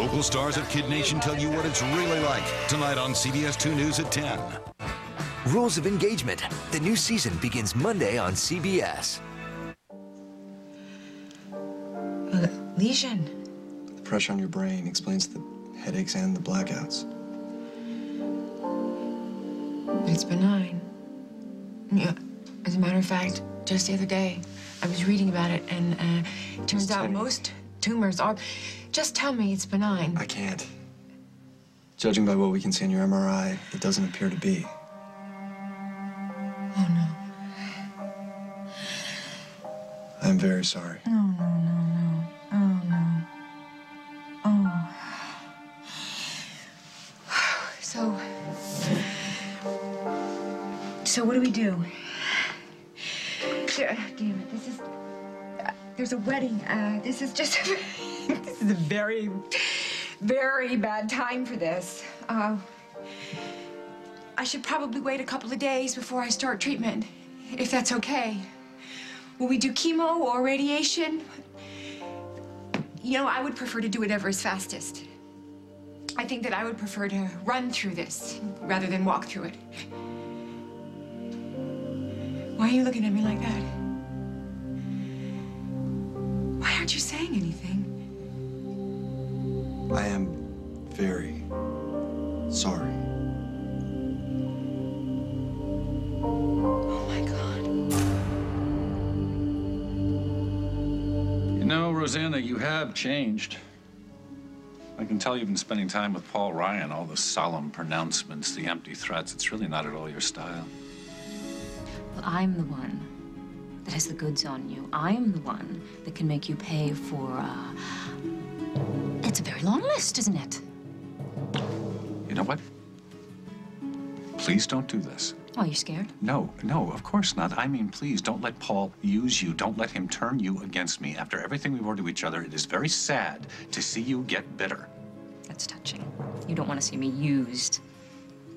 Local stars of Kid Nation tell you what it's really like tonight on CBS 2 News at 10. Rules of Engagement. The new season begins Monday on CBS. Lesion. The pressure on your brain explains the headaches and the blackouts. It's benign. Yeah. As a matter of fact, just the other day, I was reading about it, and it turns out most tumors are... Just tell me it's benign. I can't. Judging by what we can see on your MRI, it doesn't appear to be. Oh, no. I'm very sorry. No. Oh, no. Oh. So what do we do? Damn it, this is... there's a wedding. This is just... this is a very, very bad time for this. I should probably wait a couple of days before I start treatment, if that's okay. Will we do chemo or radiation? You know, I would prefer to do whatever's fastest. I think that I would prefer to run through this rather than walk through it. Why are you looking at me like that? Why aren't you saying anything? I am very sorry. Oh, my God. You know, Rosanna, you have changed. I can tell you've been spending time with Paul Ryan, all the solemn pronouncements, the empty threats. It's really not at all your style. Well, I'm the one that has the goods on you. I'm the one that can make you pay for, it's a very long list, isn't it? You know what? Please don't do this. Oh, you're scared? No, of course not. I mean, please, don't let Paul use you. Don't let him turn you against me. After everything we were to each other, it is very sad to see you get bitter. That's touching. You don't want to see me used.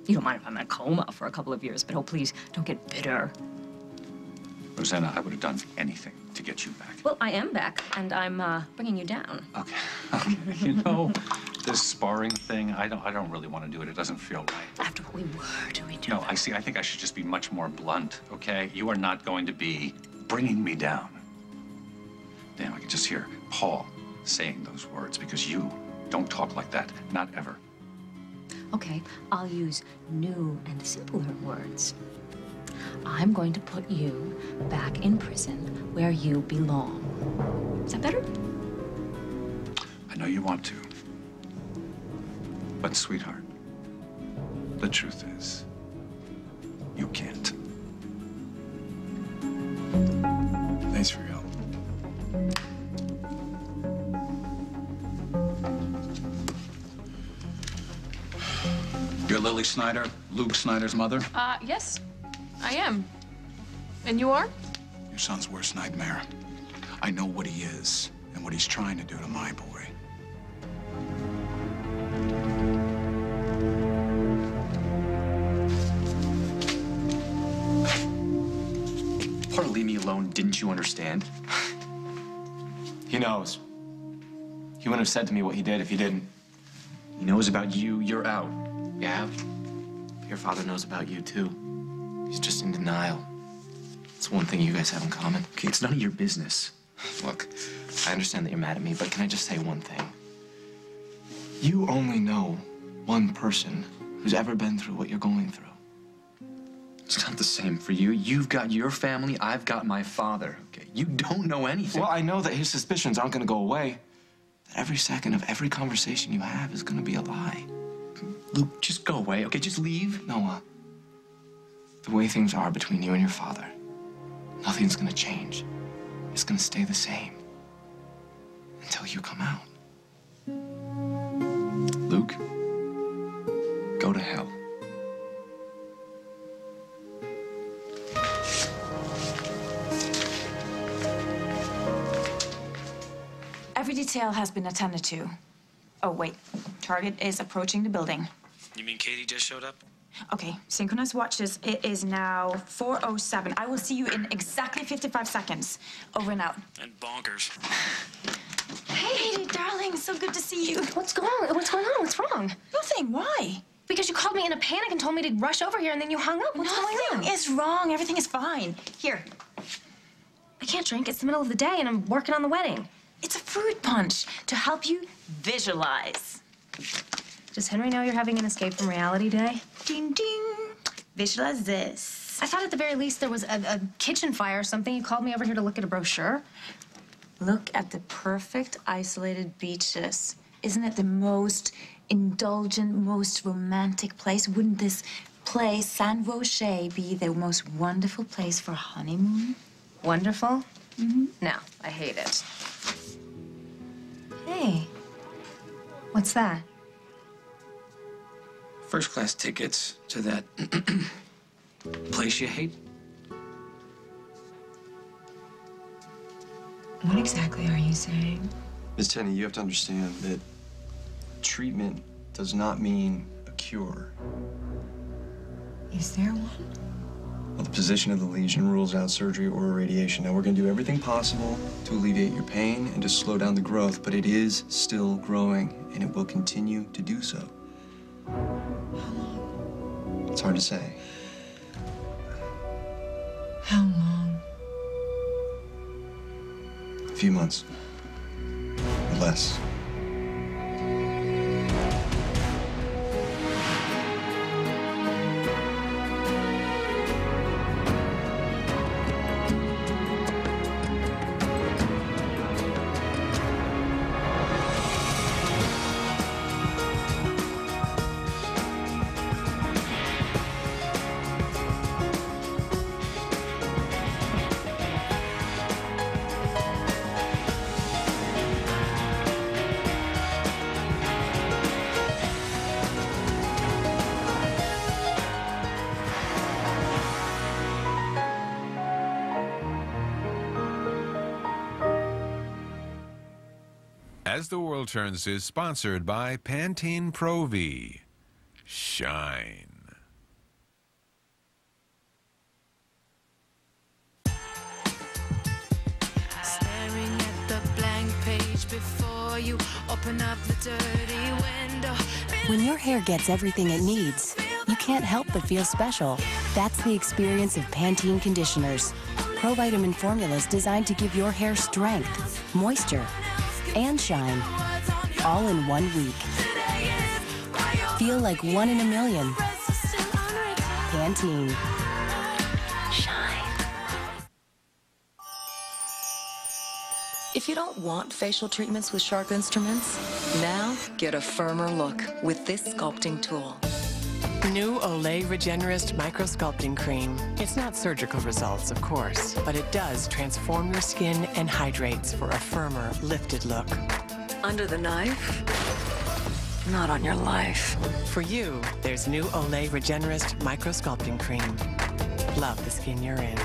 You don't mind if I'm in a coma for a couple of years, but oh, please, don't get bitter. Rosanna, I would have done anything to get you back. Well, I am back, and I'm bringing you down. Okay. You know, this sparring thing, I don't really want to do it. It doesn't feel right. After what we were to each No, other. I think I should just be much more blunt, okay? You are not going to be bringing me down. Damn, I can just hear Paul saying those words because you don't talk like that, not ever. Okay, I'll use new and simpler words. I'm going to put you back in prison where you belong. Is that better? I know you want to. But, sweetheart, the truth is, you can't. Thanks for your help. You're Lily Snyder, Luke Snyder's mother? Yes, I am. And you are? Your son's worst nightmare. I know what he is and what he's trying to do to my boy. Part of leave me alone, didn't you understand? He knows. He wouldn't have said to me what he did if he didn't. He knows about you, you're out. Yeah? Your father knows about you, too. He's just in denial. It's one thing you guys have in common. Okay, it's none of your business. Look, I understand that you're mad at me, but can I just say one thing? You only know one person who's ever been through what you're going through. It's not the same for you. You've got your family, I've got my father, okay? You don't know anything. Well, I know that his suspicions aren't gonna go away. That every second of every conversation you have is gonna be a lie. Luke, just go away, okay? Just leave. Noah, the way things are between you and your father, nothing's gonna change. It's gonna stay the same until you come out. Luke, go to hell. Every detail has been attended to. Oh, wait. Target is approaching the building. You mean Katie just showed up? Okay, synchronous watches. It is now 4:07. I will see you in exactly 55 seconds. Over and out. And bonkers. Hey, darling, so good to see you. What's going on? What's going on? What's wrong? Nothing. Why? Because you called me in a panic and told me to rush over here, and then you hung up. What's going on? Nothing is wrong. Everything is fine. Here. I can't drink. It's the middle of the day, and I'm working on the wedding. It's a fruit punch to help you visualize. Does Henry know you're having an escape from reality day? Ding, ding. Visualize this. I thought at the very least there was a kitchen fire or something. You called me over here to look at a brochure. Look at the perfect isolated beaches. Isn't it the most indulgent, most romantic place? Wouldn't this place, San Roche, be the most wonderful place for a honeymoon? Wonderful? Mm-hmm. No, I hate it. Hey, what's that? First-class tickets to that place you hate. What exactly are you saying? Ms. Tenney, you have to understand that treatment does not mean a cure. Is there one? Well, the position of the lesion rules out surgery or irradiation. Now, we're going to do everything possible to alleviate your pain and to slow down the growth, but it is still growing, and it will continue to do so. How long? It's hard to say. How long? A few months. Or less. As the World Turns is sponsored by Pantene Pro-V. Shine. Staring at the blank page before you open up the dirty window. When your hair gets everything it needs, you can't help but feel special. That's the experience of Pantene conditioners. Provitamin formulas designed to give your hair strength, moisture, and shine, all in 1 week. Feel like 1 in a million. Pantene. Shine. If you don't want facial treatments with sharp instruments, now get a firmer look with this sculpting tool. New Olay Regenerist Microsculpting Cream. It's not surgical results, of course, but it does transform your skin and hydrates for a firmer, lifted look. Under the knife, not on your life. For you, there's new Olay Regenerist Microsculpting Cream. Love the skin you're in.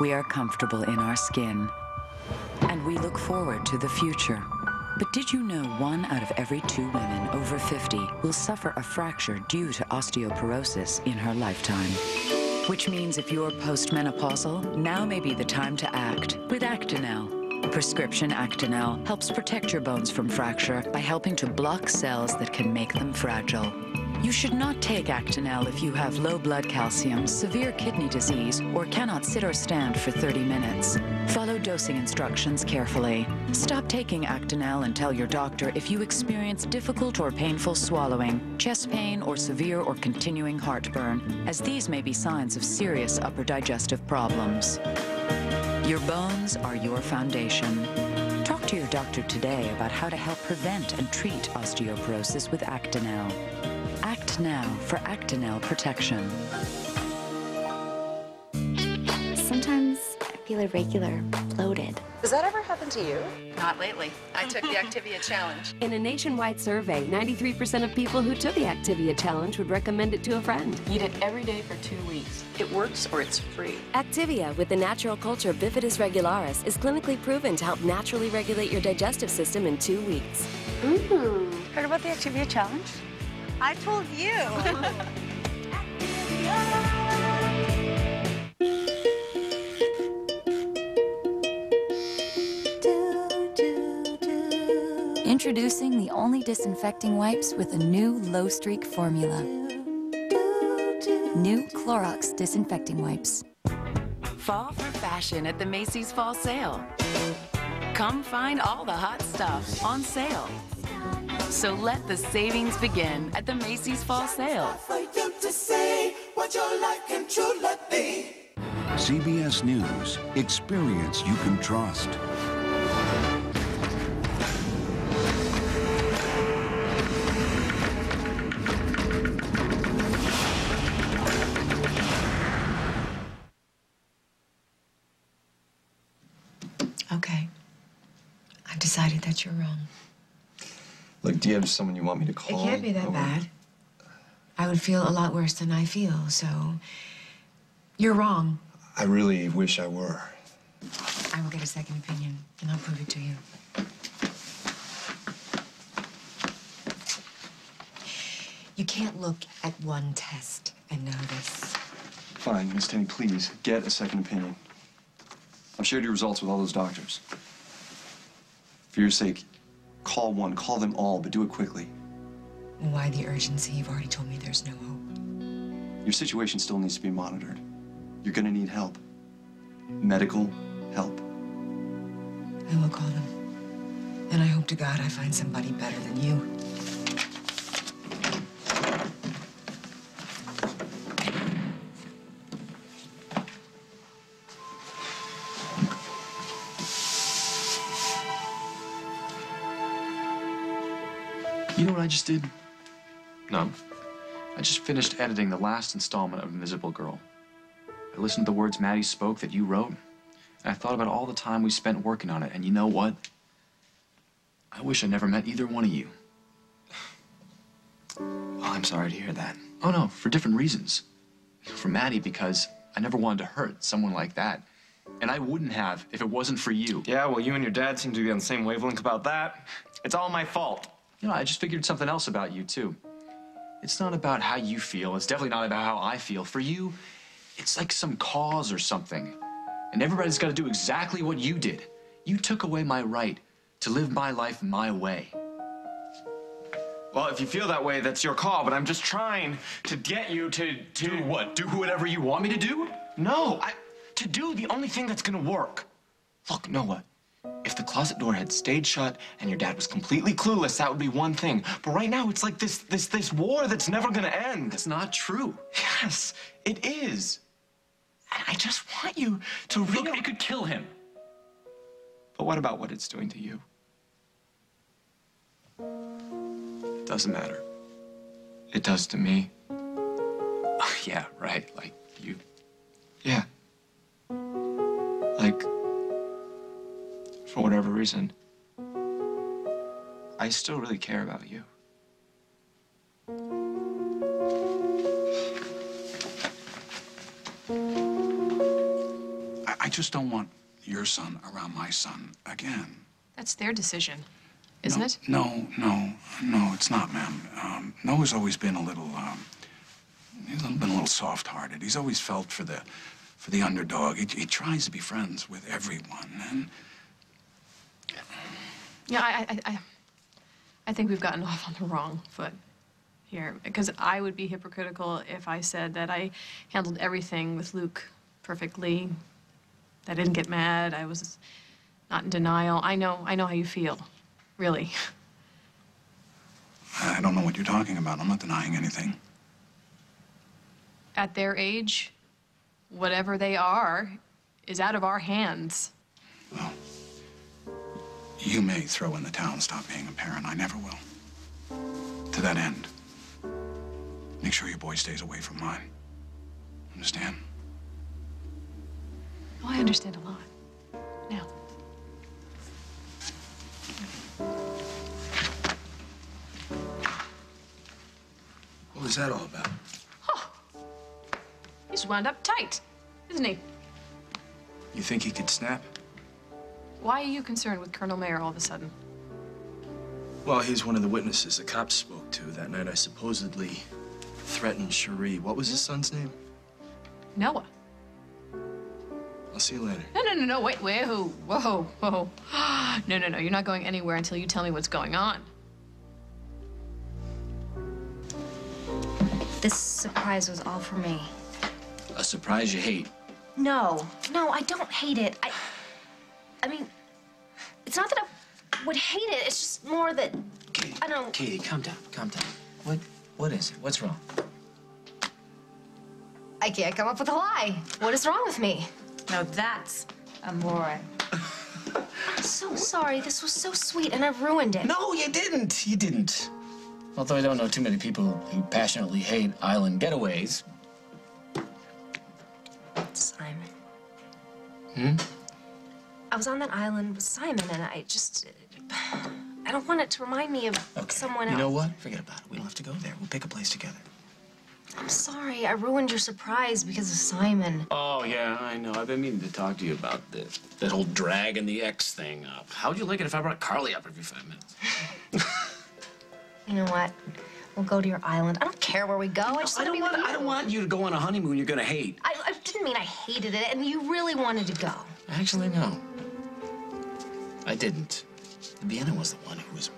We are comfortable in our skin, and we look forward to the future. But did you know 1 out of every 2 women over 50 will suffer a fracture due to osteoporosis in her lifetime? Which means if you're postmenopausal, now may be the time to act with Actonel. Prescription Actonel helps protect your bones from fracture by helping to block cells that can make them fragile. You should not take Actonel if you have low blood calcium, severe kidney disease, or cannot sit or stand for 30 minutes. Follow dosing instructions carefully. Stop taking Actonel and tell your doctor if you experience difficult or painful swallowing, chest pain, or severe or continuing heartburn, as these may be signs of serious upper digestive problems. Your bones are your foundation. Talk to your doctor today about how to help prevent and treat osteoporosis with Actonel. Act now for Actonel protection. Sometimes I feel irregular, bloated. Does that ever happen to you? Not lately. I took the Activia Challenge. In a nationwide survey, 93% of people who took the Activia Challenge would recommend it to a friend. Eat it every day for 2 weeks. It works or it's free. Activia with the natural culture Bifidus regularis is clinically proven to help naturally regulate your digestive system in 2 weeks. Heard about the Activia Challenge? I told you. Introducing the only disinfecting wipes with a new low-streak formula. New Clorox disinfecting wipes. Fall for fashion at the Macy's Fall Sale. Come find all the hot stuff on sale. So let the savings begin at the Macy's Fall Sale. CBS News. Experience you can trust. Okay. I've decided that you're wrong. Look, do you have someone you want me to call? It can't be that bad. I would feel a lot worse than I feel, so you're wrong. I really wish I were. I will get a second opinion, and I'll prove it to you. You can't look at one test and know this. Fine, Miss Tenney, please, get a second opinion. I've shared your results with all those doctors. For your sake, call one, call them all, but do it quickly. Why the urgency? You've already told me there's no hope. Your situation still needs to be monitored. You're gonna need help. Medical help. I will call them. And I hope to God I find somebody better than you. You know what I just did? No. I just finished editing the last installment of Invisible Girl. I listened to the words Maddie spoke that you wrote, and I thought about all the time we spent working on it, and you know what? I wish I never met either one of you. Oh, I'm sorry to hear that. Oh, no, for different reasons. For Maddie, because I never wanted to hurt someone like that. And I wouldn't have if it wasn't for you. Yeah, well, you and your dad seem to be on the same wavelength about that. It's all my fault. You know, I just figured something else about you, too. It's not about how you feel. It's definitely not about how I feel. For you, it's like some cause or something. And everybody's got to do exactly what you did. You took away my right to live my life my way. Well, if you feel that way, that's your call, but I'm just trying to get you to... Do what? Do whatever you want me to do? No, to do the only thing that's gonna work. Look, Noah, if the closet door had stayed shut and your dad was completely clueless, that would be one thing. But right now, it's like this war that's never gonna end. That's not true. Yes, it is. And I just want you to realize... Look, it could kill him. But what about what it's doing to you? It doesn't matter. It does to me. Oh, yeah, right, like you. Yeah. Like, for whatever reason, I still really care about you. I just don't want your son around my son again. That's their decision, isn't it? No, it's not, ma'am. Noah's always been a little, he's been a little soft-hearted. He's always felt for the underdog. He tries to be friends with everyone, and... Yeah, I think we've gotten off on the wrong foot here, because I would be hypocritical if I said that I handled everything with Luke perfectly. I didn't get mad. I was not in denial. I know how you feel, really. I don't know what you're talking about. I'm not denying anything. At their age, whatever they are is out of our hands. Well, you may throw in the towel, stop being a parent. I never will. To that end, make sure your boy stays away from mine. Understand? Oh, I understand a lot. Now. What was that all about? Oh, he's wound up tight, isn't he? You think he could snap? Why are you concerned with Colonel Mayer all of a sudden? Well, he's one of the witnesses the cops spoke to that night. I supposedly threatened Cherie. What was his son's name? Noah. I'll see you later. No, wait, whoa. No, you're not going anywhere until you tell me what's going on. This surprise was all for me. A surprise you hate. No, I don't hate it. I mean, it's not that I would hate it. It's just more that I don't. Katie, calm down, calm down. What is it? What's wrong? I can't come up with a lie. What is wrong with me? No, that's amore. I'm so sorry. This was so sweet, and I've ruined it. No, you didn't. You didn't. Although I don't know too many people who passionately hate island getaways. Simon. Hmm? I was on that island with Simon, and I don't want it to remind me of someone else. You know what? Forget about it. We don't have to go there. We'll pick a place together. I'm sorry. I ruined your surprise because of Simon. Oh, yeah, I know. I've been meaning to talk to you about that whole dragging the ex thing up. How'd you like it if I brought Carly up every 5 minutes? You know what? We'll go to your island. I don't care where we go. I don't want you to go on a honeymoon you're gonna hate. I didn't mean I hated it, and you really wanted to go. Actually, no. I didn't. Vienna was the one who was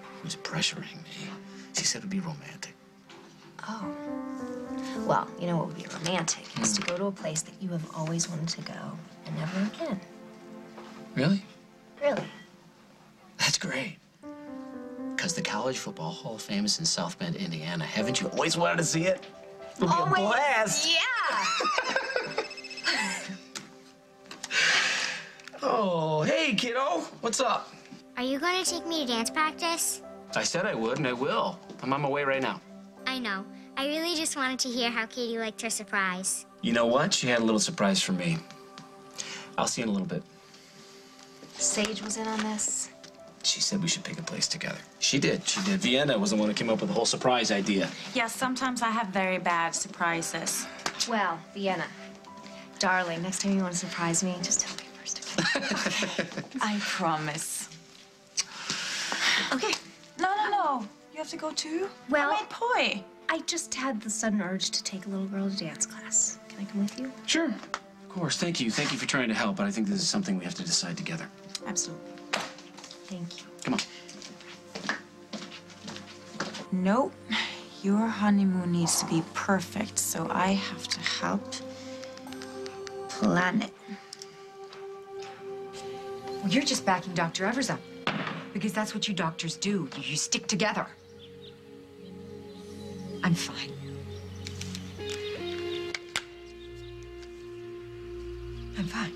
pressuring me. She said it would be romantic. Oh. Well, you know what would be romantic is to go to a place that you have always wanted to go and never again. Really? Really? That's great. Because the College Football Hall of Fame is in South Bend, Indiana. Haven't you always wanted to see it? It'll be a blast. Yeah! Oh, hey, kiddo. What's up? Are you going to take me to dance practice? I said I would, and I will. I'm on my way right now. I know. I really just wanted to hear how Katie liked her surprise. You know what? She had a little surprise for me. I'll see you in a little bit. Sage was in on this. She said we should pick a place together. She did. Vienna was the one who came up with the whole surprise idea. Yeah, sometimes I have very bad surprises. Well, Vienna, darling, next time you want to surprise me, just tell me first, okay? I promise. Okay. No. You have to go too? Well, poi. I just had the sudden urge to take a little girl to dance class. Can I come with you? Sure. Of course. Thank you. Thank you for trying to help, but I think this is something we have to decide together. Absolutely. Thank you. Come on. Nope. Your honeymoon needs to be perfect, so I have to help plan it. Well, you're just backing Dr. Evers up. Because that's what you doctors do. You stick together. I'm fine. I'm fine.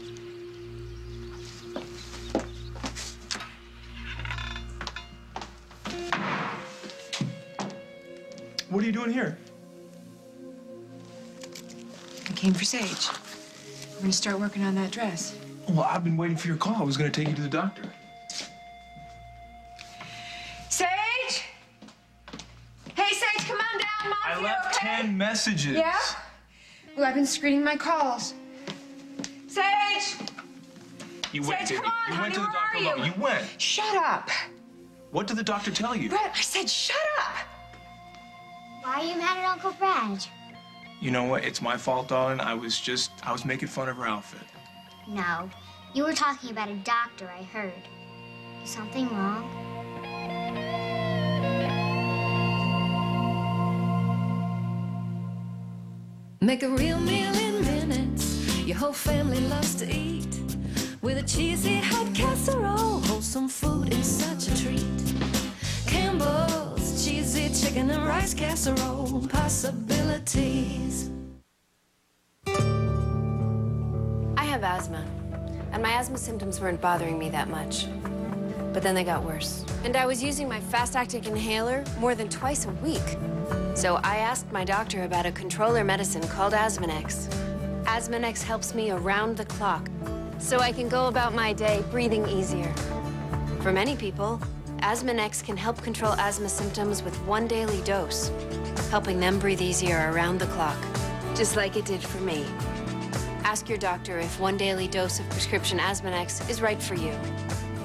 What are you doing here? I came for Sage. We're gonna start working on that dress. Well, I've been waiting for your call. I was going to take you to the doctor. Sage! Hey, Sage, come on down. Mom's I left okay? 10 messages. Yeah? Well, I've been screening my calls. Sage! You went, Sage, didn't come you? on, You went to the honey, doctor where are alone. you? You went. Shut up. What did the doctor tell you? Brett, I said shut up. Why are you mad at Uncle Brad? You know what? It's my fault, darling. I was making fun of her outfit. No. You were talking about a doctor, I heard. Is something wrong? Make a real meal in minutes. Your whole family loves to eat. With a cheesy hot casserole, wholesome food is such a treat. Campbell's cheesy chicken and rice casserole, possibilities. I have asthma, and my asthma symptoms weren't bothering me that much. But then they got worse. And I was using my fast-acting inhaler more than twice a week. So I asked my doctor about a controller medicine called Asthmanex. Asthmanex helps me around the clock, so I can go about my day breathing easier. For many people, Asthmanex can help control asthma symptoms with one daily dose, helping them breathe easier around the clock, just like it did for me. Ask your doctor if one daily dose of prescription Asthmanex is right for you.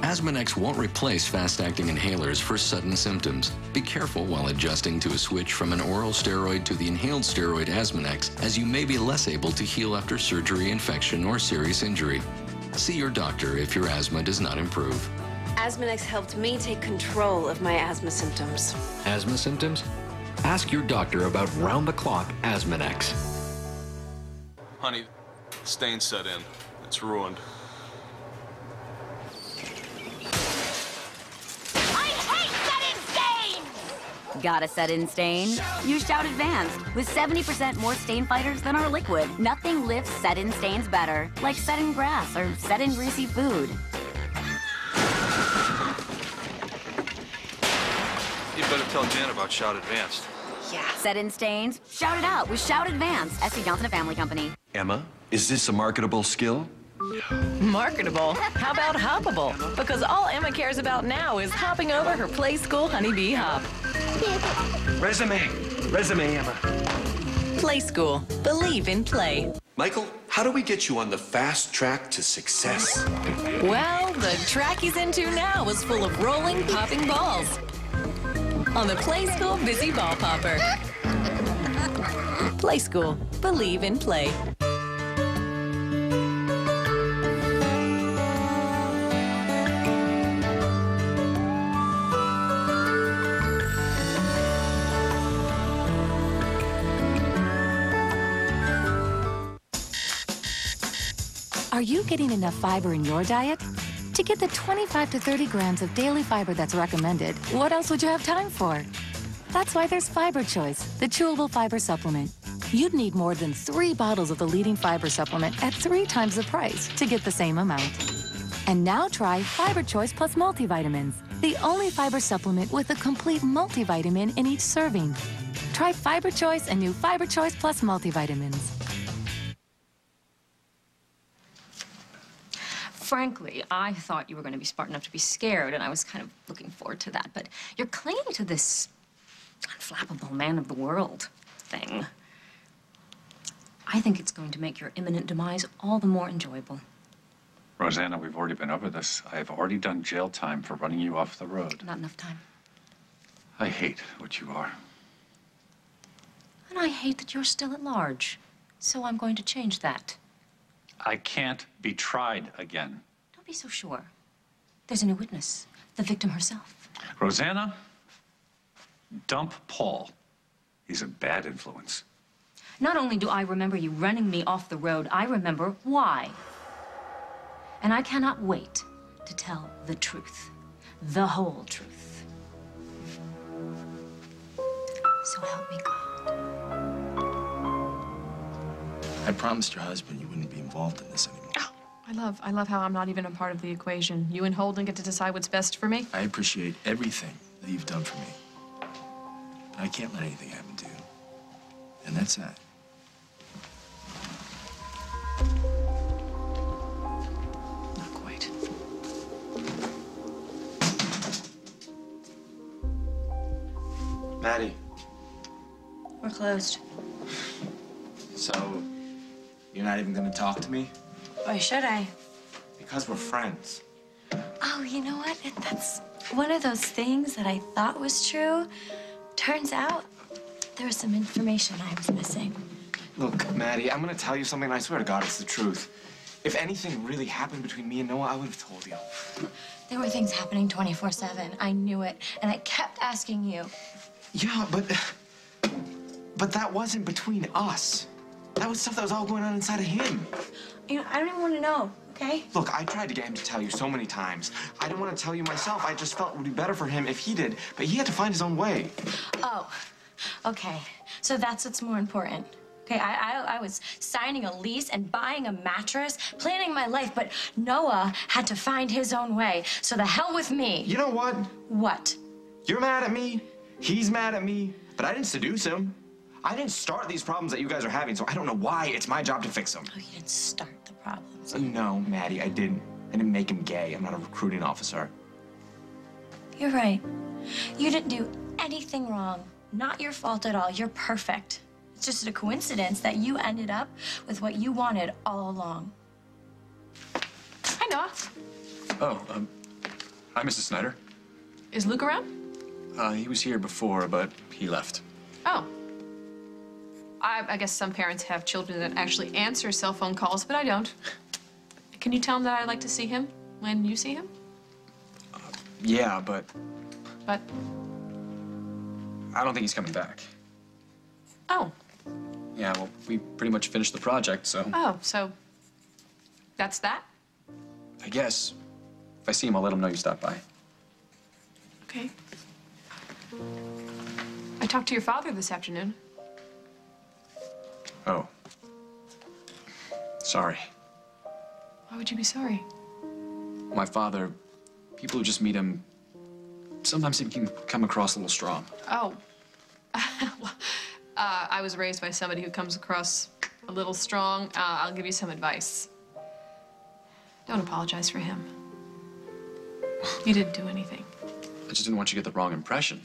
Asthmanex won't replace fast-acting inhalers for sudden symptoms. Be careful while adjusting to a switch from an oral steroid to the inhaled steroid Asthmanex, as you may be less able to heal after surgery, infection, or serious injury. See your doctor if your asthma does not improve. Asthma-X helped me take control of my asthma symptoms. Asthma symptoms? Ask your doctor about round-the-clock AsthmaX. Honey, stain set in. It's ruined. Got a set-in stain? Use Shout Advanced. With 70% more stain fighters than our liquid, nothing lifts set-in stains better, like set-in grass or set-in greasy food. You better tell Jan about Shout Advanced. Yeah. Set-in stains? Shout it out with Shout Advanced. S.C. Johnson & Family Company. Emma, is this a marketable skill? Marketable? How about hoppable? Because all Emma cares about now is hopping over her Play School Honeybee Hop. Resume, Emma. Play School. Believe in play. Michael, how do we get you on the fast track to success? Well, the track he's into now is full of rolling, popping balls. On the Play School Busy Ball Popper. Play School. Believe in play. Are you getting enough fiber in your diet? To get the 25 to 30 grams of daily fiber that's recommended, what else would you have time for? That's why there's Fiber Choice, the chewable fiber supplement. You'd need more than 3 bottles of the leading fiber supplement at 3 times the price to get the same amount. And now try Fiber Choice Plus Multivitamins, the only fiber supplement with a complete multivitamin in each serving. Try Fiber Choice and new Fiber Choice Plus Multivitamins. Frankly, I thought you were going to be smart enough to be scared, and I was kind of looking forward to that. But you're clinging to this unflappable man of the world thing. I think it's going to make your imminent demise all the more enjoyable. Rosanna, we've already been over this. I have already done jail time for running you off the road. Not enough time. I hate what you are. And I hate that you're still at large. So I'm going to change that. I can't be tried again. Don't be so sure. There's a new witness, the victim herself. Rosanna, dump Paul. He's a bad influence. Not only do I remember you running me off the road, I remember why. And I cannot wait to tell the truth, the whole truth. So help me God. I promised your husband you wouldn't be involved in this anymore. Oh, I love how I'm not even a part of the equation. You and Holden get to decide what's best for me. I appreciate everything that you've done for me. But I can't let anything happen to you. And that's that. Not quite. Maddie. We're closed. So, you're not even gonna talk to me? Why should I? Because we're friends. Oh, you know what? That's one of those things that I thought was true. Turns out there was some information I was missing. Look, Maddie, I'm gonna tell you something, and I swear to God, it's the truth. If anything really happened between me and Noah, I would have told you. There were things happening 24/7. I knew it, and I kept asking you. Yeah, but that wasn't between us. That was stuff that was all going on inside of him. You know, I don't even want to know, okay? Look, I tried to get him to tell you so many times. I didn't want to tell you myself. I just felt it would be better for him if he did. But he had to find his own way. Oh, okay. So that's what's more important. Okay, I was signing a lease and buying a mattress, planning my life, but Noah had to find his own way. So the hell with me. You know what? What? You're mad at me. He's mad at me. But I didn't seduce him. I didn't start these problems that you guys are having, so I don't know why it's my job to fix them. Oh, you didn't start the problems. No, Maddie, I didn't. I didn't make him gay. I'm not a recruiting officer. You're right. You didn't do anything wrong. Not your fault at all. You're perfect. It's just a coincidence that you ended up with what you wanted all along. Hi, Noah. Oh, hi, Mrs. Snyder. Is Luke around? He was here before, but he left. Oh. I guess some parents have children that actually answer cell phone calls, but I don't. Can you tell him that I'd like to see him when you see him? Yeah, but But, I don't think he's coming back. oh, Yeah, well, we pretty much finished the project, so so that's that? I guess if I see him, I'll let him know you stopped by. Okay. I talked to your father this afternoon. Oh. Sorry. Why would you be sorry? My father, people who just meet him, sometimes he can come across a little strong. Oh. Well, I was raised by somebody who comes across a little strong. I'll give you some advice. Don't apologize for him. You didn't do anything. I just didn't want you to get the wrong impression.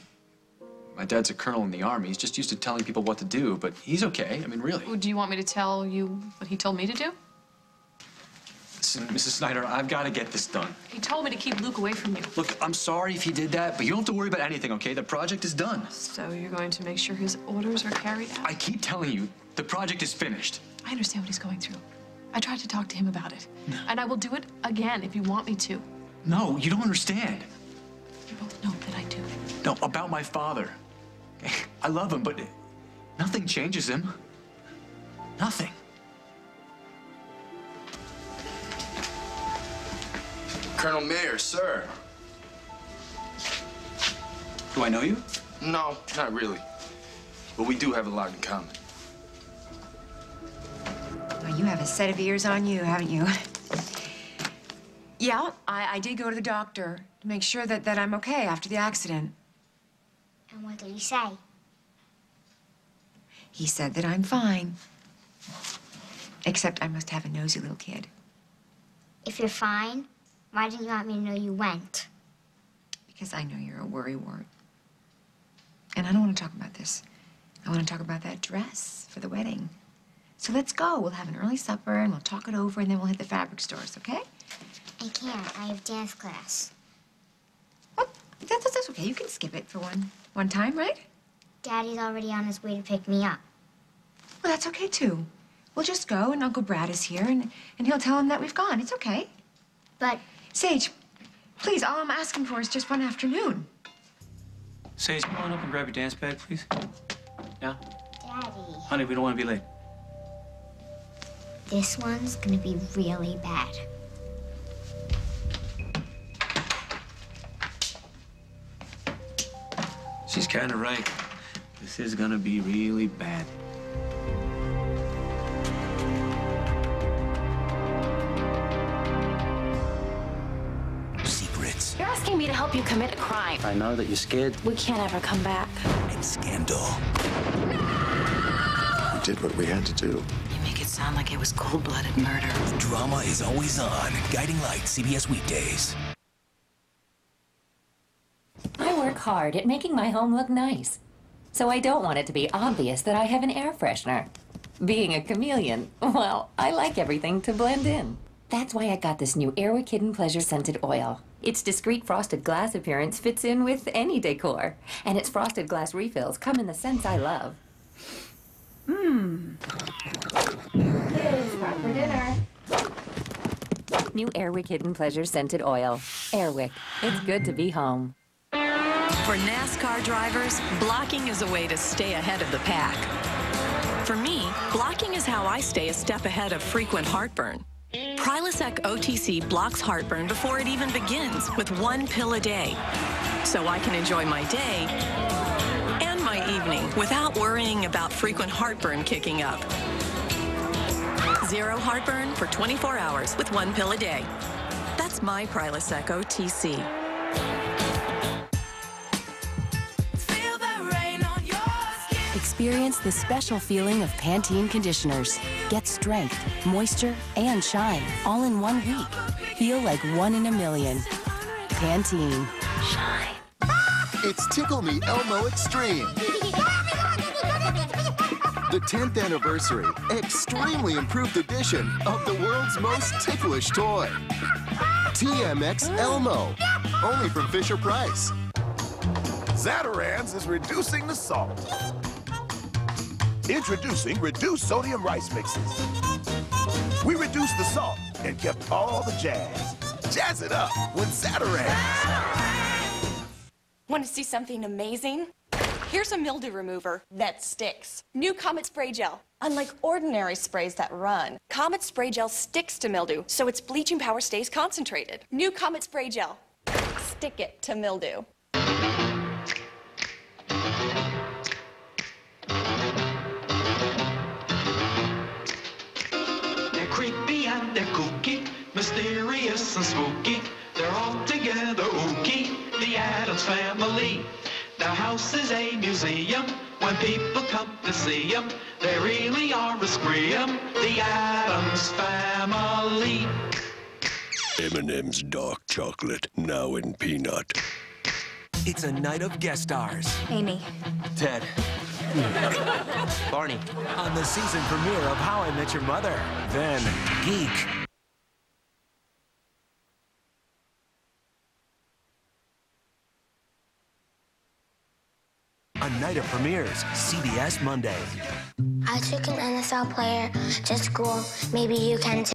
My dad's a colonel in the army. He's just used to telling people what to do, but he's okay. I mean, really. Well, do you want me to tell you what he told me to do? Listen, Mrs. Snyder, I've got to get this done. He told me to keep Luke away from you. Look, I'm sorry if he did that, but you don't have to worry about anything, okay? The project is done. So you're going to make sure his orders are carried out? I keep telling you, the project is finished. I understand what he's going through. I tried to talk to him about it. No. And I will do it again if you want me to. No, you don't understand. You both know that I do. No, about my father. I love him, but nothing changes him. Nothing. Colonel Mayer, sir. Do I know you? No, not really. But we do have a lot in common. Well, you have a set of ears on you, haven't you? Yeah, I did go to the doctor to make sure that I'm okay after the accident. And what did he say? He said that I'm fine. Except I must have a nosy little kid. If you're fine, why didn't you want me to know you went? Because I know you're a worrywart. And I don't want to talk about this. I want to talk about that dress for the wedding. So let's go. We'll have an early supper, and we'll talk it over, and then we'll hit the fabric stores, okay? I can't. I have dance class. What? That's okay. You can skip it for one time, right? Daddy's already on his way to pick me up. Well, that's okay, too. We'll just go, and Uncle Brad is here, and he'll tell him that we've gone. It's okay. But... Sage, please, all I'm asking for is just one afternoon. Sage, come on up and grab your dance bag, please. Yeah? Daddy. Honey, we don't want to be late. This one's gonna be really bad. She's kind of right. This is gonna be really bad. Secrets. You're asking me to help you commit a crime. I know that you're scared. We can't ever come back. And scandal. We did what we had to do. You make it sound like it was cold-blooded murder. Drama is always on. Guiding Light, CBS weekdays. I work hard at making my home look nice. So I don't want it to be obvious that I have an air freshener. Being a chameleon, well, I like everything to blend in. That's why I got this new Atwt Hidden Pleasure scented oil. Its discreet frosted glass appearance fits in with any decor. And its frosted glass refills come in the scents I love. Mmm. Kids, time for dinner. New Atwt Hidden Pleasure scented oil. Atwt. It's good to be home. For NASCAR drivers, blocking is a way to stay ahead of the pack. For me, blocking is how I stay a step ahead of frequent heartburn. Prilosec OTC blocks heartburn before it even begins with 1 pill a day. So I can enjoy my day and my evening without worrying about frequent heartburn kicking up. Zero heartburn for 24 hours with 1 pill a day. That's my Prilosec OTC. Experience the special feeling of Pantene conditioners. Get strength, moisture, and shine all in 1 week. Feel like 1 in a million. Pantene. Shine. It's Tickle Me Elmo Extreme. The 10th anniversary, extremely improved edition of the world's most ticklish toy. TMX Elmo. Only from Fisher-Price. Zatarain's is reducing the salt. Introducing reduced sodium rice mixes. We reduced the salt and kept all the jazz. Jazz it up with Zatarain's. Want to see something amazing? Here's a mildew remover that sticks. New Comet Spray Gel. Unlike ordinary sprays that run, Comet Spray Gel sticks to mildew, so its bleaching power stays concentrated. New Comet Spray Gel. Stick it to mildew. They're creepy and they're kooky, mysterious and spooky. They're all together ooky, the Addams Family. Their house is a museum. When people come to see them, they really are a scream. The Addams Family. M&M's dark chocolate, now in peanut. It's a night of guest stars. Amy. Ted. Barney. On the season premiere of How I Met Your Mother. Then, Geek. A night of premieres, CBS Monday. I took an NFL player to school. Maybe you can too.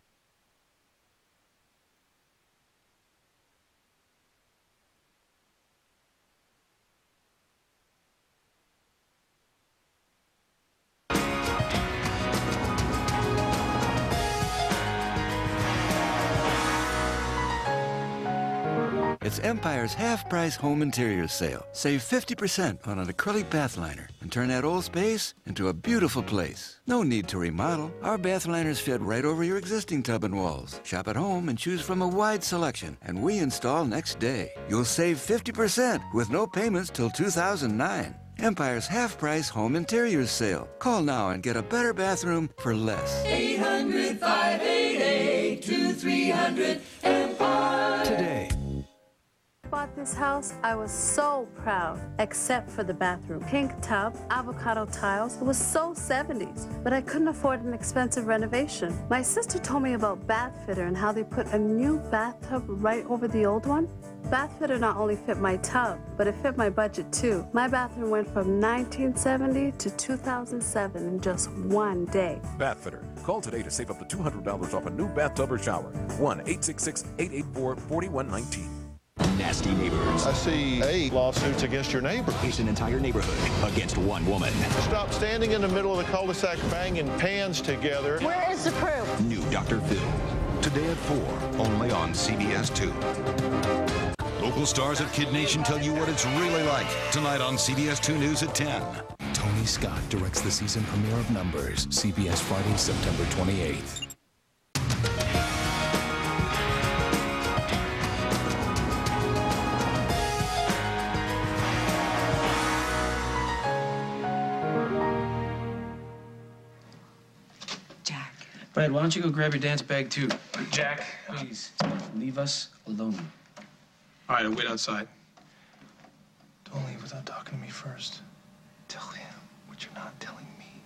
It's Empire's half-price home interiors sale. Save 50% on an acrylic bath liner and turn that old space into a beautiful place. No need to remodel. Our bath liners fit right over your existing tub and walls. Shop at home and choose from a wide selection, and we install next day. You'll save 50% with no payments till 2009. Empire's half-price home interiors sale. Call now and get a better bathroom for less. 800-588-2300 Empire. Today. Bought this house, I was so proud, except for the bathroom. Pink tub, avocado tiles. It was so 70s, but I couldn't afford an expensive renovation. My sister told me about Bathfitter and how they put a new bathtub right over the old one. Bathfitter not only fit my tub, but it fit my budget too. My bathroom went from 1970 to 2007 in just one day. Bathfitter. Call today to save up to $200 off a new bathtub or shower. 1-866-884-4119. Nasty neighbors. I see 8 lawsuits against your neighbor. It's an entire neighborhood against one woman. Stop standing in the middle of the cul-de-sac banging pans together. Where is the proof? New Dr. Phil. Today at 4, only on CBS 2. Local stars of Kid Nation tell you what it's really like tonight on CBS 2 News at 10. Tony Scott directs the season premiere of Numbers, CBS Friday, September 28th. Brad, why don't you go grab your dance bag, too? Jack, please, leave us alone. All right, I'll wait outside. Don't leave without talking to me first. Tell him what you're not telling me.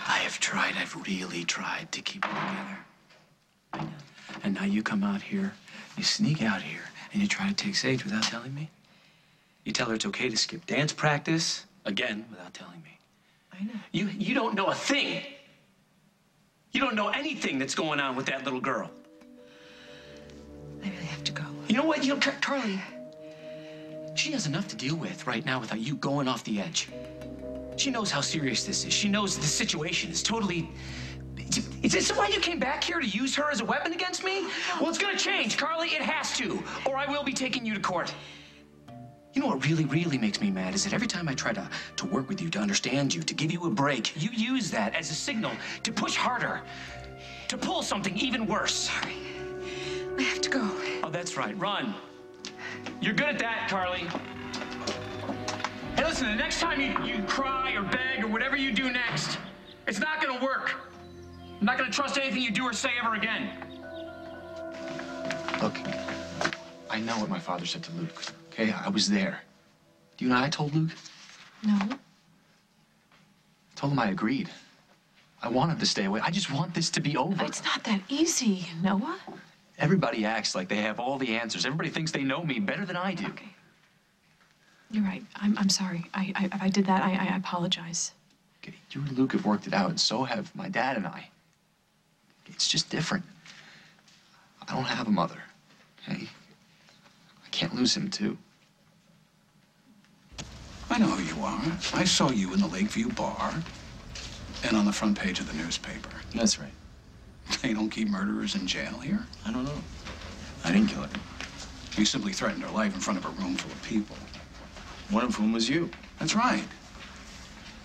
I have tried, I've really tried to keep it together. I know. And now you come out here, you sneak out here, and you try to take Sage without telling me? You tell her it's okay to skip dance practice, again, without telling me. I know. You don't know a thing. You don't know anything that's going on with that little girl. I really have to go. You know what? Carly, she has enough to deal with right now without you going off the edge. She knows how serious this is. She knows the situation is totally... Is this why you came back here to use her as a weapon against me? Well, it's gonna change, Carly. It has to, or I will be taking you to court. You know what really, really makes me mad is that every time I try to work with you, to understand you, to give you a break, you use that as a signal to push harder, to pull something even worse. Sorry. I have to go. Oh, that's right. Run. You're good at that, Carly. Hey, listen, the next time you cry or beg or whatever you do next, it's not gonna work. I'm not gonna trust anything you do or say ever again. Look, I know what my father said to Luke. Okay, I was there. Do you know what I told Luke? No. I told him I agreed. I wanted to stay away. I just want this to be over. It's not that easy, Noah. Everybody acts like they have all the answers. Everybody thinks they know me better than I do. Okay. You're right. I'm sorry. If I did that, I apologize. Okay, you and Luke have worked it out, and so have my dad and I. It's just different. don't have a mother. Hey, I can't lose him, too. I know who you are. I saw you in the Lakeview bar and on the front page of the newspaper. That's right. They don't keep murderers in jail here? I don't know. I didn't kill her. You simply threatened her life in front of a room full of people. One of whom was you. That's right.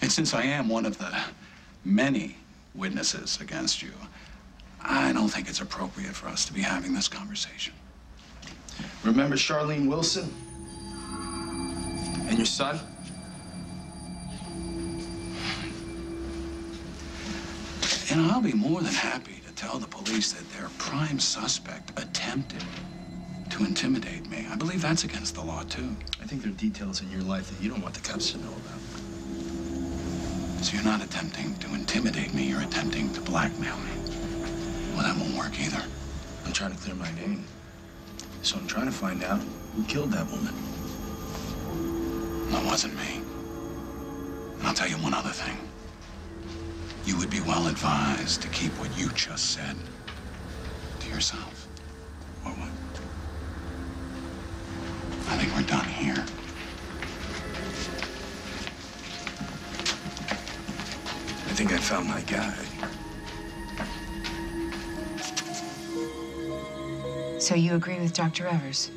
And since I am one of the many witnesses against you, I don't think it's appropriate for us to be having this conversation. Remember Charlene Wilson? And your son? And I'll be more than happy to tell the police that their prime suspect attempted to intimidate me. I believe that's against the law, too. I think there are details in your life that you don't want the cops to know about. So you're not attempting to intimidate me, you're attempting to blackmail me. Well, that won't work either. I'm trying to clear my name. So I'm trying to find out who killed that woman. That wasn't me. And I'll tell you one other thing. You would be well advised to keep what you just said to yourself. Or what? I think we're done here. I think I found my guy. So you agree with Dr. Evers?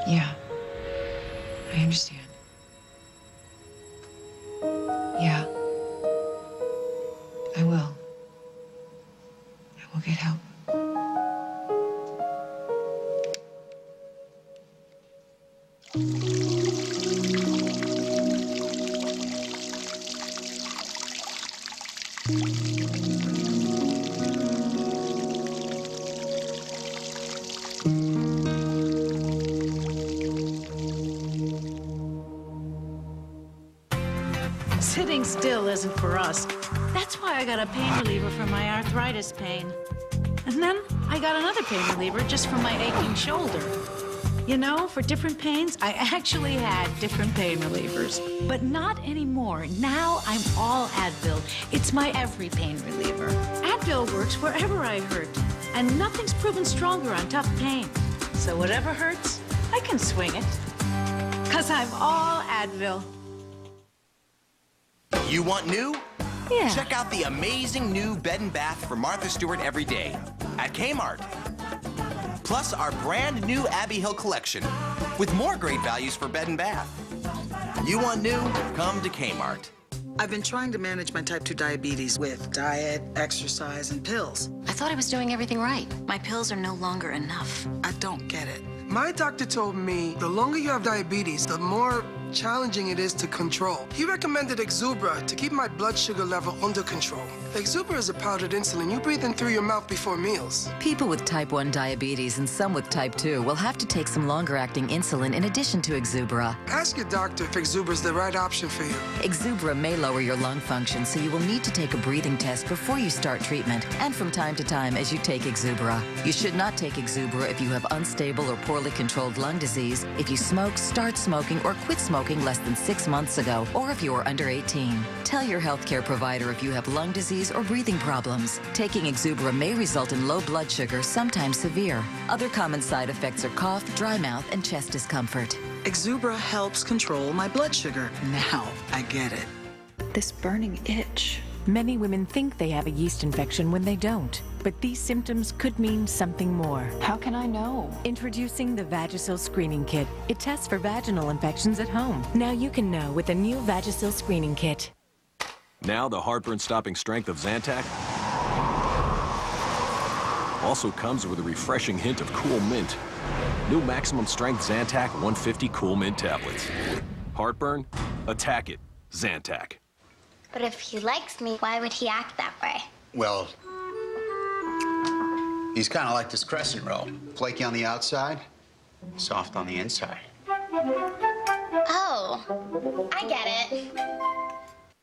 Yeah. I understand. Yeah. I will. I will get help. Sitting still isn't for us. That's why I got a pain reliever for my arthritis pain. And then I got another pain reliever just for my aching shoulder. You know, for different pains, I actually had different pain relievers. But not anymore. Now I'm all Advil. It's my every pain reliever. Advil works wherever I hurt. And nothing's proven stronger on tough pain. So whatever hurts, I can swing it. 'Cause I'm all Advil. You want new? Yeah. Check out the amazing new bed and bath from Martha Stewart every day at Kmart. Plus our brand new Abbey Hill collection with more great values for bed and bath. You want new? Come to Kmart. I've been trying to manage my type 2 diabetes with diet, exercise, and pills. I thought I was doing everything right. My pills are no longer enough. I don't get it. My doctor told me the longer you have diabetes, the more challenging it is to control. He recommended Exubra to keep my blood sugar level under control. Exubra is a powdered insulin you breathe in through your mouth before meals. People with type 1 diabetes and some with type 2 will have to take some longer-acting insulin in addition to Exubra. Ask your doctor if Exubra is the right option for you. Exubra may lower your lung function, so you will need to take a breathing test before you start treatment and from time to time as you take Exubra. You should not take Exubra if you have unstable or poorly controlled lung disease, if you smoke, start smoking, or quit smoking less than 6 months ago, or if you are under 18. Tell your healthcare provider if you have lung disease or breathing problems. Taking Exubra may result in low blood sugar, sometimes severe. Other common side effects are cough, dry mouth, and chest discomfort. Exubra helps control my blood sugar. Now I get it. This burning itch. Many women think they have a yeast infection when they don't, but these symptoms could mean something more. How can I know? Introducing the Vagisil Screening Kit. It tests for vaginal infections at home. Now you can know with the new Vagisil Screening Kit. Now the heartburn-stopping strength of Zantac also comes with a refreshing hint of cool mint. New maximum strength Zantac 150 Cool Mint tablets. Heartburn? Attack it. Zantac. But if he likes me, why would he act that way? Well, he's kind of like this crescent roll. Flaky on the outside, soft on the inside. Oh, I get it.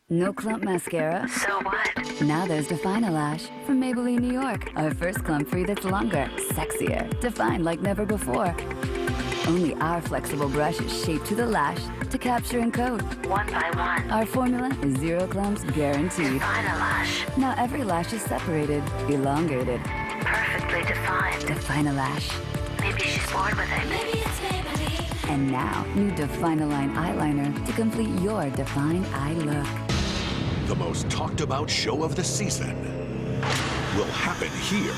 No clump mascara? So what? Now there's Define a Lash from Maybelline, New York. Our first clump-free that's longer, sexier, defined like never before. Only our flexible brush is shaped to the lash to capture and coat. One by one. Our formula is 0 clumps guaranteed. Define a lash. Now every lash is separated, elongated. Perfectly defined. Define a lash. Maybe she's bored with it. Maybe it's Maybelline. And now, new Define a Line eyeliner to complete your defined eye look. The most talked about show of the season will happen here.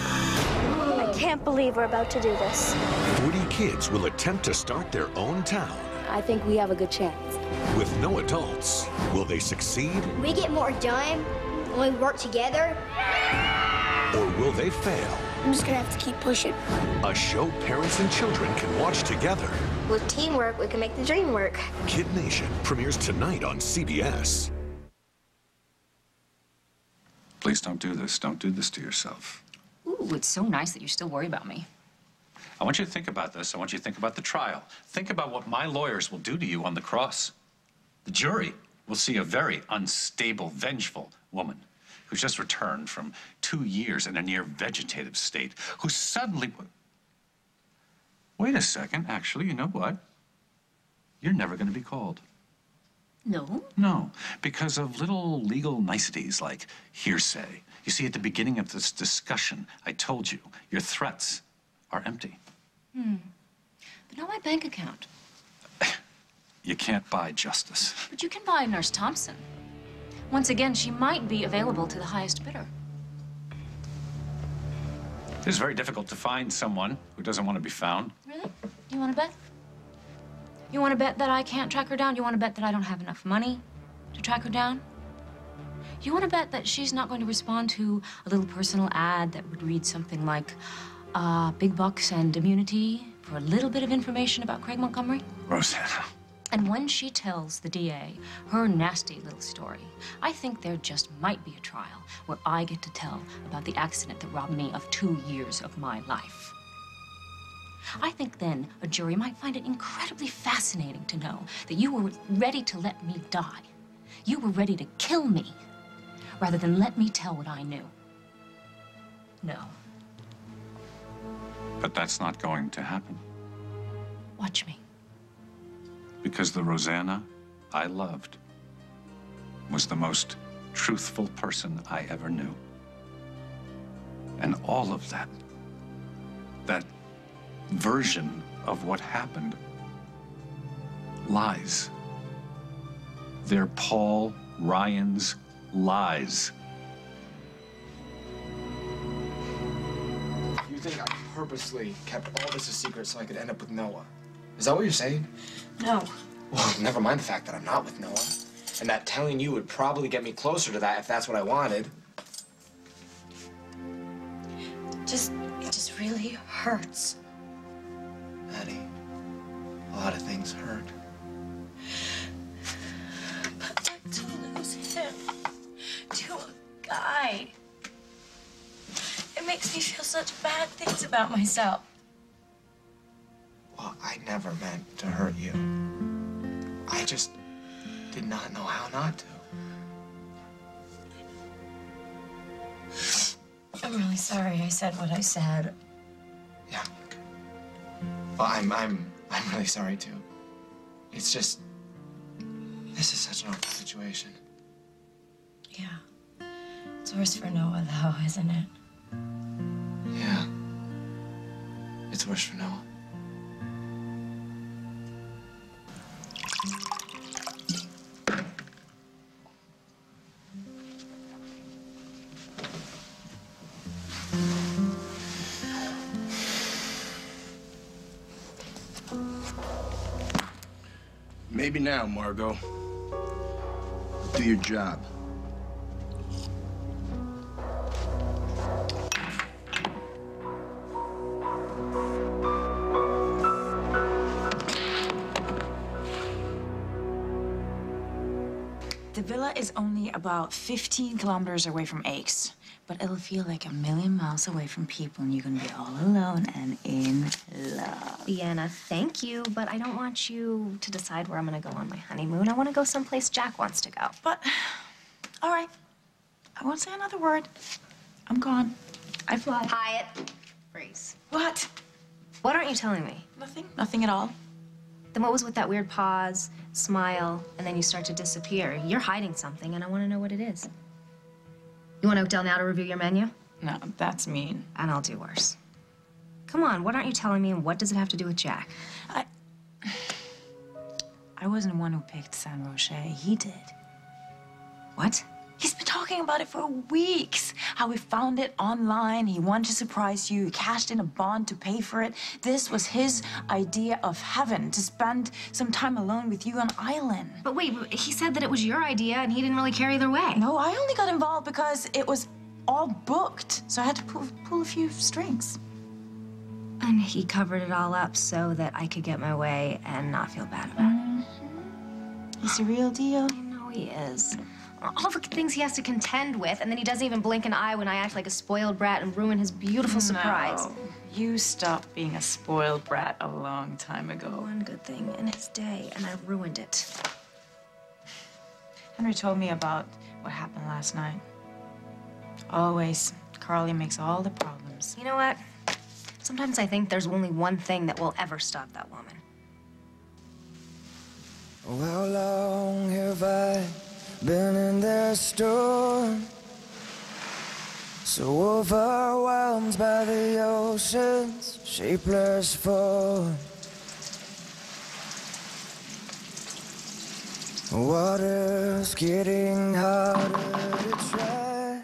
I can't believe we're about to do this. 40 kids will attempt to start their own town. I think we have a good chance. With no adults, will they succeed We get more done when we work together. or will they fail? I'm just gonna have to keep pushing. A show parents and children can watch together. With teamwork, we can make the dream work. Kid Nation premieres tonight on CBS. Please don't do this. Don't do this to yourself. Ooh, it's so nice that you still worry about me. I want you to think about this. I want you to think about the trial. Think about what my lawyers will do to you on the cross. The jury will see a very unstable, vengeful woman who's just returned from 2 years in a near vegetative state, who suddenly... Wait a second. Actually, you know what? You're never going to be called. No? No, because of little legal niceties like hearsay. You see, at the beginning of this discussion, I told you, your threats are empty. But not my bank account. You can't buy justice. But you can buy Nurse Thompson. Once again, she might be available to the highest bidder. It's very difficult to find someone who doesn't want to be found. Really? You want to bet? You want to bet that I can't track her down? You want to bet that I don't have enough money to track her down? You want to bet that she's not going to respond to a little personal ad that would read something like, big bucks and immunity for a little bit of information about Craig Montgomery? Rosanna. And when she tells the DA her nasty little story, I think there just might be a trial where I get to tell about the accident that robbed me of 2 years of my life. I think then a jury might find it incredibly fascinating to know that you were ready to let me die. You were ready to kill me, rather than let me tell what I knew. No. But that's not going to happen. Watch me. Because the Rosanna I loved was the most truthful person I ever knew. And all of that version of what happened, lies. They're Paul Ryan's lies. You think I purposely kept all this a secret so I could end up with Noah? Is that what you're saying? No. Well, never mind the fact that I'm not with Noah. And that telling you would probably get me closer to that if that's what I wanted. It just really hurts. Maddie, a lot of things hurt. But like to lose him to a guy. It makes me feel such bad things about myself. Well, I never meant to hurt you. I just did not know how not to. I'm really sorry I said what I said. Yeah. Well, I'm really sorry too. It's just, this is such an awful situation. Yeah. It's worse for Noah, though, isn't it? Yeah. It's worse for Noah. Maybe now, Margot. Do your job. The villa is only about 15 kilometers away from Aches, but it'll feel like a million miles away from people, and you're gonna be all alone and in love. Leanna, thank you, but I don't want you to decide where I'm gonna go on my honeymoon. I want to go someplace Jack wants to go. But, all right, I won't say another word. I'm gone. I fly. Hyatt, freeze. What? What aren't you telling me? Nothing. Nothing at all. Then what was with that weird pause, smile, and then you start to disappear? You're hiding something, and I want to know what it is. You want Oakdale now to review your menu? No, that's mean. And I'll do worse. Come on, what aren't you telling me, and what does it have to do with Jack? I wasn't the one who picked San Roche. He did. What? He's been talking about it for weeks. How he found it online. He wanted to surprise you. He cashed in a bond to pay for it. This was his idea of heaven, to spend some time alone with you on island. But wait, he said that it was your idea and he didn't really care either way. No, I only got involved because it was all booked. So I had to pull a few strings. And he covered it all up so that I could get my way and not feel bad about it. He's the real deal. I know he is. All the things he has to contend with, and then he doesn't even blink an eye when I act like a spoiled brat and ruin his beautiful surprise. No. You stopped being a spoiled brat a long time ago. One good thing in his day, and I ruined it. Henry told me about what happened last night. Always, Carly makes all the problems. You know what? Sometimes I think there's only one thing that will ever stop that woman. How long have I been in their storm? So overwhelmed by the ocean's shapeless form. Water's getting harder to tread,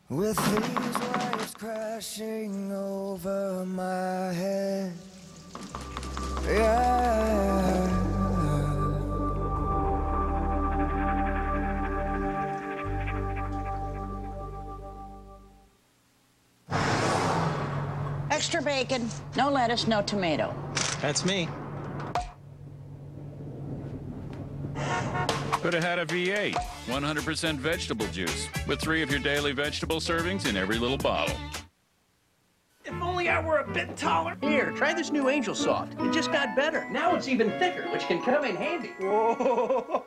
with these waves crashing over my head. Yeah. Extra bacon, no lettuce, no tomato. That's me. Could have had a V8, 100% vegetable juice, with 3 of your daily vegetable servings in every little bottle. If only I were a bit taller. Here, try this new Angel Soft. It just got better. Now it's even thicker, which can come in handy. Whoa!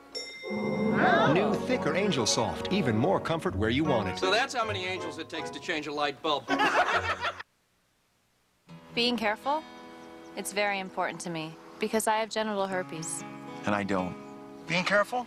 New, thicker Angel Soft. Even more comfort where you want it. So that's how many angels it takes to change a light bulb. Being careful, it's very important to me because I have genital herpes. And I don't. Being careful?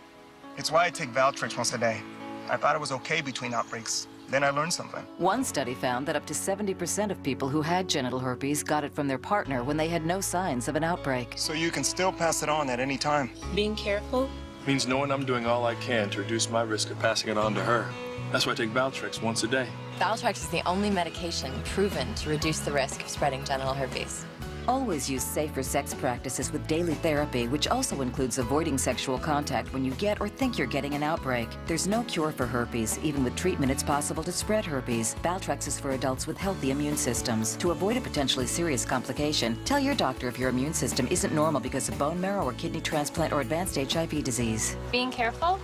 It's why I take Valtrex once a day. I thought it was okay between outbreaks. Then I learned something. One study found that up to 70% of people who had genital herpes got it from their partner when they had no signs of an outbreak. So you can still pass it on at any time. Being careful means knowing I'm doing all I can to reduce my risk of passing it on to her. That's why I take Valtrex once a day. Valtrex is the only medication proven to reduce the risk of spreading genital herpes. Always use safer sex practices with daily therapy, which also includes avoiding sexual contact when you get or think you're getting an outbreak. There's no cure for herpes. Even with treatment, it's possible to spread herpes. Valtrex is for adults with healthy immune systems. To avoid a potentially serious complication, tell your doctor if your immune system isn't normal because of bone marrow or kidney transplant or advanced HIV disease. Being careful,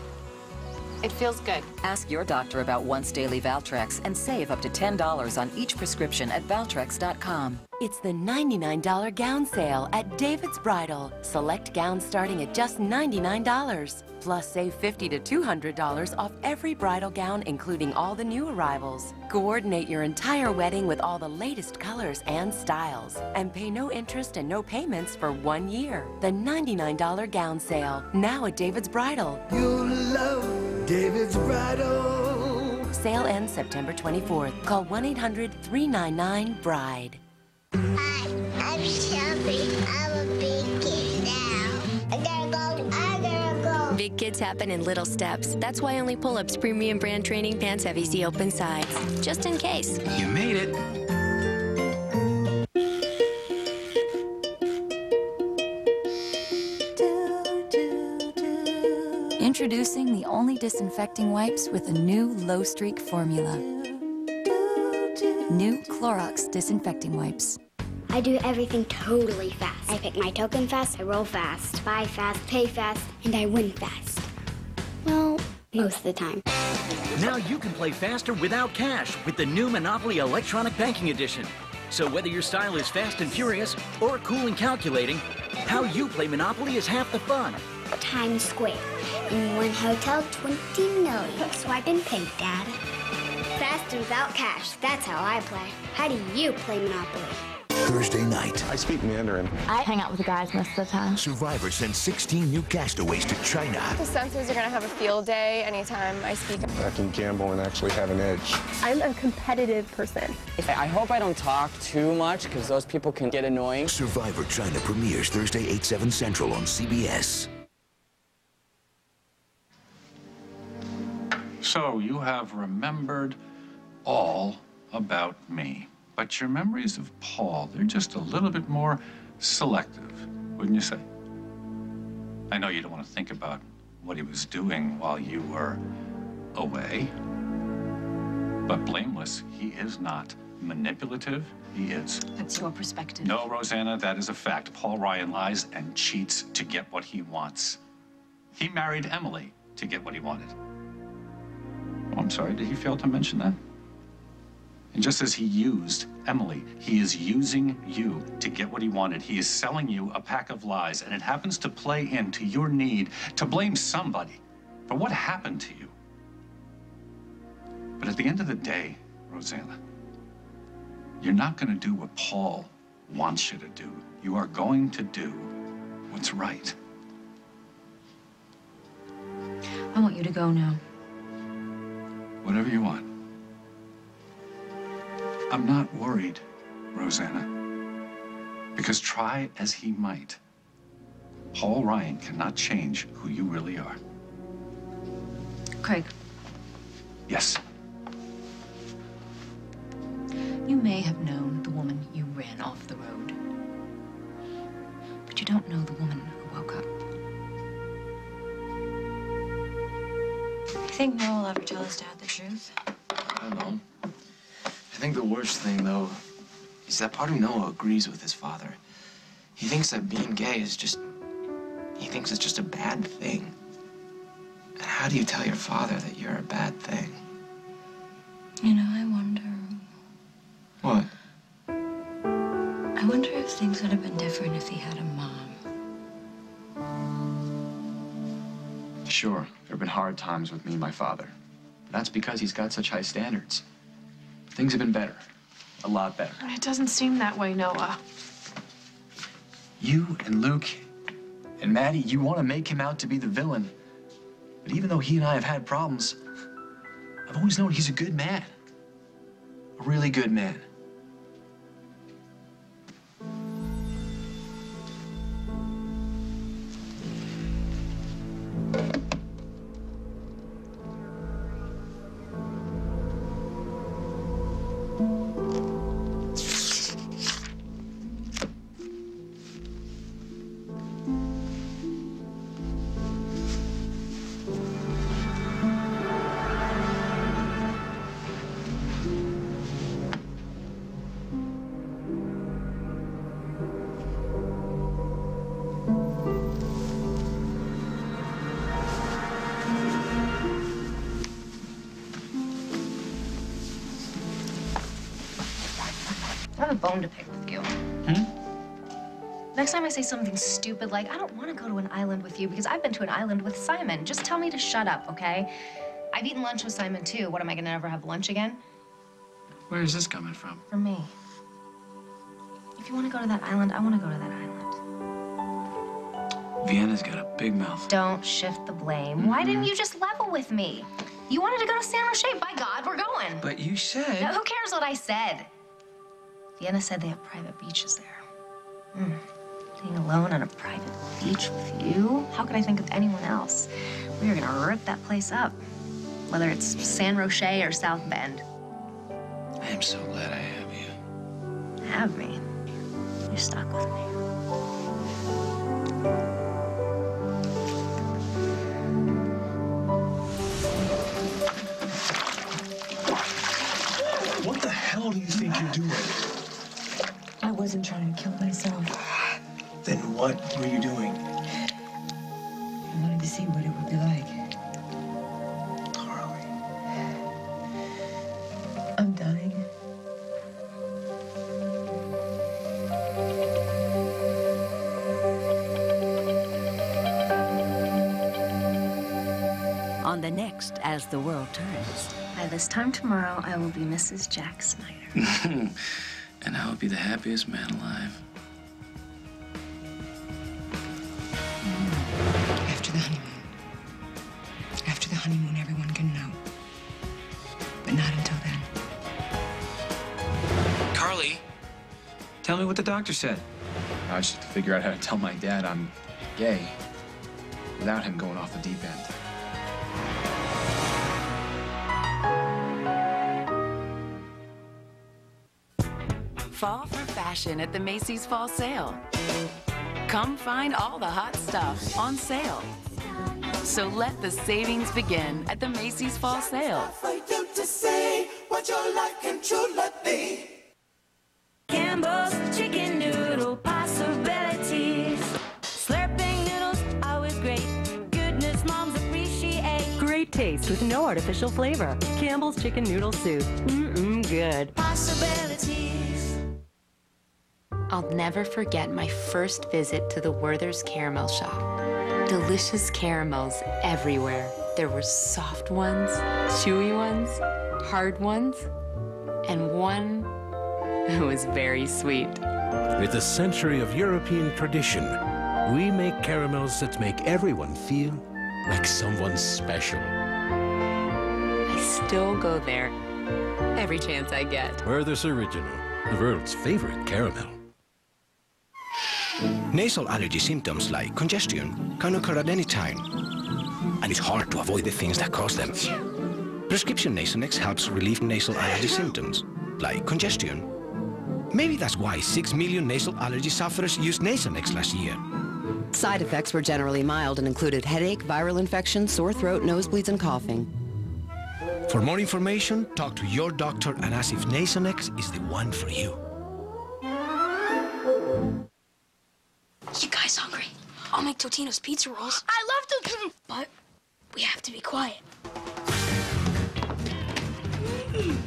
it feels good. Ask your doctor about once daily Valtrex and save up to $10 on each prescription at Valtrex.com. It's the $99 gown sale at David's Bridal. Select gowns starting at just $99. Plus, save $50 to $200 off every bridal gown, including all the new arrivals. Coordinate your entire wedding with all the latest colors and styles. And pay no interest and no payments for 1 year. The $99 gown sale, now at David's Bridal. You'll love David's Bridal. Sale ends September 24th. Call 1-800-399-BRIDE. I'm shopping. I'm a big kid now. I gotta go. Big kids happen in little steps. That's why only Pull-Up's premium brand training pants have easy open sides. Just in case. You made it. Introducing the only disinfecting wipes with a new low-streak formula. New Clorox disinfecting wipes. I do everything totally fast. I pick my token fast, I roll fast, buy fast, pay fast, and I win fast. Well, most of the time. Now you can play faster without cash with the new Monopoly Electronic Banking Edition. So whether your style is fast and furious or cool and calculating, how you play Monopoly is half the fun. Times Square. In one hotel, 20 million. Swipe and pay, Dad. Fast and without cash. That's how I play. How do you play Monopoly? Thursday night. I speak Mandarin. I hang out with the guys most of the time. Survivor sends 16 new castaways to China. The censors are going to have a field day anytime I speak. I can gamble and actually have an edge. I'm a competitive person. I hope I don't talk too much, because those people can get annoying. Survivor China premieres Thursday, 8/7 Central on CBS. So you have remembered all about me. But your memories of Paul, they're just a little bit more selective, wouldn't you say? I know you don't want to think about what he was doing while you were away. But blameless, he is not. Manipulative, he is. That's your perspective. No, Rosanna, that is a fact. Paul Ryan lies and cheats to get what he wants. He married Emily to get what he wanted. Oh, I'm sorry, did he fail to mention that? And just as he used Emily, he is using you to get what he wanted. He is selling you a pack of lies, and it happens to play into your need to blame somebody for what happened to you. But at the end of the day, Rosanna, you're not going to do what Paul wants you to do. You are going to do what's right. I want you to go now. Whatever you want. I'm not worried, Rosanna, because try as he might, Paul Ryan cannot change who you really are. Craig. Yes. You may have known the woman you ran off the road, but you don't know the woman who woke up. You think Noah will ever tell his dad the truth? I don't know. I think the worst thing, though, is that part of Noah agrees with his father. He thinks that being gay is just... he thinks it's just a bad thing. And how do you tell your father that you're a bad thing? You know, I wonder... What? I wonder if things would have been different if he had a mom. Sure, there have been hard times with me and my father. But that's because he's got such high standards. Things have been better. A lot better. It doesn't seem that way, Noah. You and Luke and Maddie, you want to make him out to be the villain. But even though he and I have had problems, I've always known he's a good man. A really good man. I have a bone to pick with you. Next time I say something stupid like, I don't want to go to an island with you because I've been to an island with Simon. Just tell me to shut up, okay? I've eaten lunch with Simon, too. What, am I going to never have lunch again? Where is this coming from? From me. If you want to go to that island, I want to go to that island. Vienna's got a big mouth. Don't shift the blame. Why didn't you just level with me? You wanted to go to San Roche. By God, we're going. But you said... Now, who cares what I said? Vienna said they have private beaches there. Being alone on a private beach with you? How could I think of anyone else? We are gonna rip that place up. Whether it's San Roche or South Bend. I am so glad I have you. Have me. You're stuck with me. What the hell do you think you're doing? I wasn't trying to kill myself. Then what were you doing? I wanted to see what it would be like. Carly. I'm dying. On the next As the World Turns. By this time tomorrow, I will be Mrs. Jack Snyder. And I would be the happiest man alive. After the honeymoon. After the honeymoon, everyone can know. But not until then. Carly, tell me what the doctor said. I just have to figure out how to tell my dad I'm gay without him going off the deep end. Fall for fashion at the Macy's Fall Sale. Come find all the hot stuff on sale. So let the savings begin at the Macy's Fall Sale. For you to say what your life can truly be. Campbell's chicken noodle possibilities. Slurping noodles, always great. Goodness moms appreciate. Great taste with no artificial flavor. Campbell's chicken noodle soup. Good. Possibilities. I'll never forget my first visit to the Werther's Caramel Shop. Delicious caramels everywhere. There were soft ones, chewy ones, hard ones, and one was very sweet. With a century of European tradition, we make caramels that make everyone feel like someone special. I still go there every chance I get. Werther's Original, the world's favorite caramel. Nasal allergy symptoms like congestion can occur at any time, and it's hard to avoid the things that cause them. Prescription Nasonex helps relieve nasal allergy symptoms, like congestion. Maybe that's why 6 million nasal allergy sufferers used Nasonex last year. Side effects were generally mild and included headache, viral infection, sore throat, nosebleeds, and coughing. For more information, talk to your doctor and ask if Nasonex is the one for you. You guys hungry? I'll make Totino's pizza rolls. I love Totino, but we have to be quiet.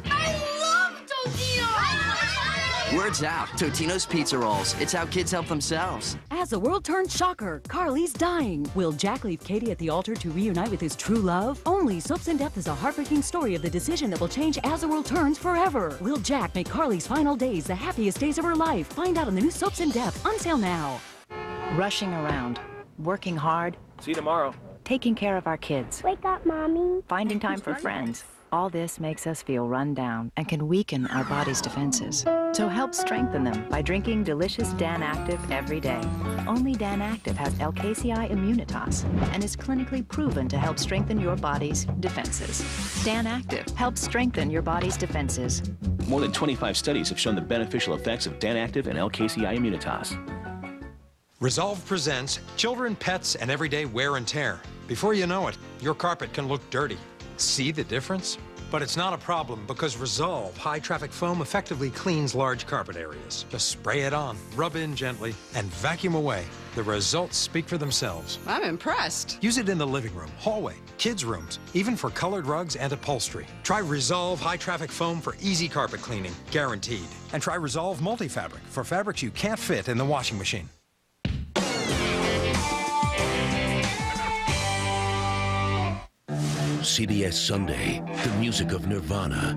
I love Totino! Word's out. Totino's Pizza Rolls. It's how kids help themselves. As the world turns shocker, Carly's dying. Will Jack leave Katie at the altar to reunite with his true love? Only Soaps in Depth is a heartbreaking story of the decision that will change As the World Turns forever. Will Jack make Carly's final days the happiest days of her life? Find out on the new Soaps in Depth, on sale now. Rushing around, working hard, See you tomorrow. taking care of our kids, Wake up, Mommy. finding time for friends. All this makes us feel run down and can weaken our body's defenses. So help strengthen them by drinking delicious Dan Active every day. Only Dan Active has LKCI Immunitas and is clinically proven to help strengthen your body's defenses. Dan Active helps strengthen your body's defenses. More than 25 studies have shown the beneficial effects of Dan Active and LKCI Immunitas. Resolve presents Children, Pets, and Everyday Wear and Tear. Before you know it, your carpet can look dirty. See the difference? But it's not a problem because Resolve high-traffic foam effectively cleans large carpet areas. Just spray it on, rub in gently, and vacuum away. The results speak for themselves. I'm impressed. Use it in the living room, hallway, kids' rooms, even for colored rugs and upholstery. Try Resolve high-traffic foam for easy carpet cleaning, guaranteed. And try Resolve multi-fabric for fabrics you can't fit in the washing machine. CBS Sunday, the music of Nirvana.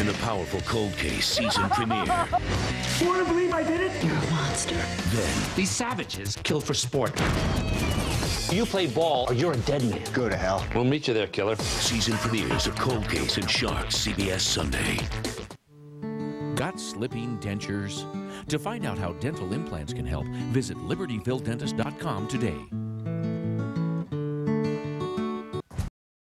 In the powerful Cold Case season premiere. You want to believe I did it? You're a monster. Then, These savages kill for sport. You play ball or you're a dead man. Go to hell. We'll meet you there, killer. season premieres of Cold Case and Sharks, CBS Sunday. Got slipping dentures? To find out how dental implants can help, visit libertyvilledentist.com today.